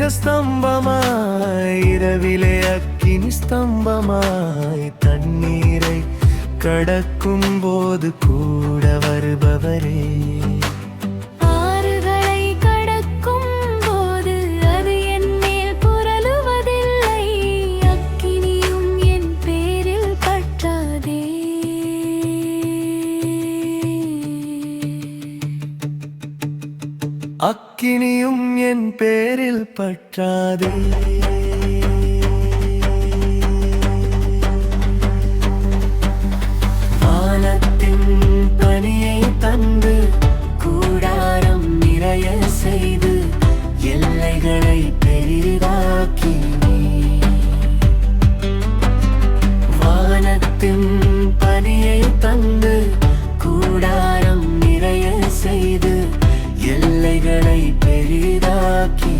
ஸ்தம்பமாய் இரவிலே அக்கினி ஸ்தம்பமாய் தண்ணீரை கடக்கும் போது கூட வருபவரே ஆறுகளை கடக்கும் போது அது என் மேல் புரளுவதில்லை அக்கினியும் என் பேரில் பற்றாதே அக்கினியும் என் பேரில் பற்றாதே வானத்தின் பனியை தந்து கூடாரம் நிறைய செய்து எல்லைகளை பெரிதாக்கி வானத்தின் பனியை தந்து கூடாரம் நிறைய செய்து எல்லைகளை பெரிதாக்கி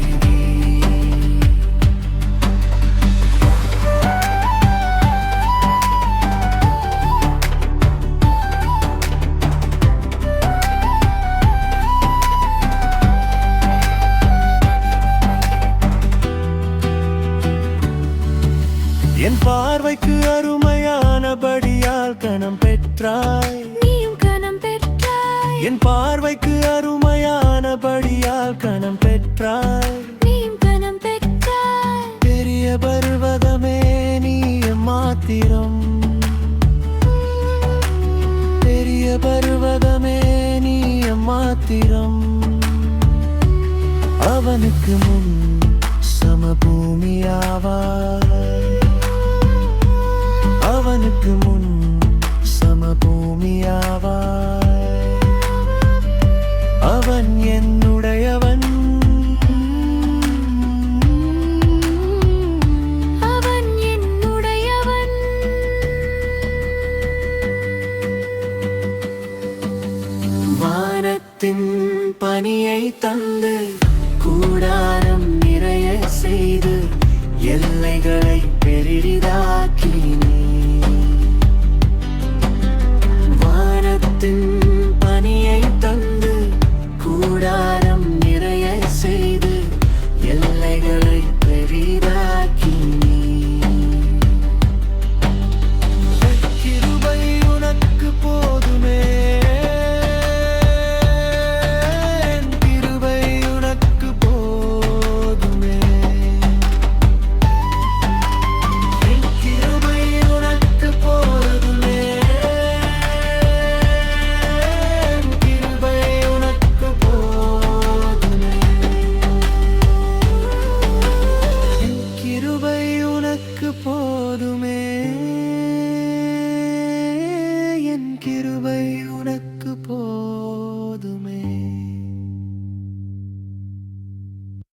என் பார்வைக்கு அருமையானபடியால் கணம் பெற்றாய் நீயும் கனம் பெற்றாய் என் பார்வைக்கு அருமையானபடியால் கணம் பெற்றாய் நீயும் கனம் பெற்றாய் பெரிய பர்வதமே நீ மாத்திரம் பெரிய பர்வதமே நீ மாத்திரம் அவனுக்கு முன் சமபூமியாவாய் அவனுக்கு முன் சமபூமியாவாய் அவன் என்னுடையவன் அவன் என்னுடையவன் வானத்தின் பனியை தந்து கூடாரம் நிறைய செய்து எல்லைகளை பெரிதாக்கி வானத்தின் பனியை தந்து கூடாரம் நிறைய செய்து எல்லைகளை பெரிதாக்கி கிருபை உனக்கு போதுமே கிருபை உனக்கு போதுமே கிருபை உனக்கு போதுமே கிருபை உனக்கு போதுமே கிருபை உனக்கு போதுமே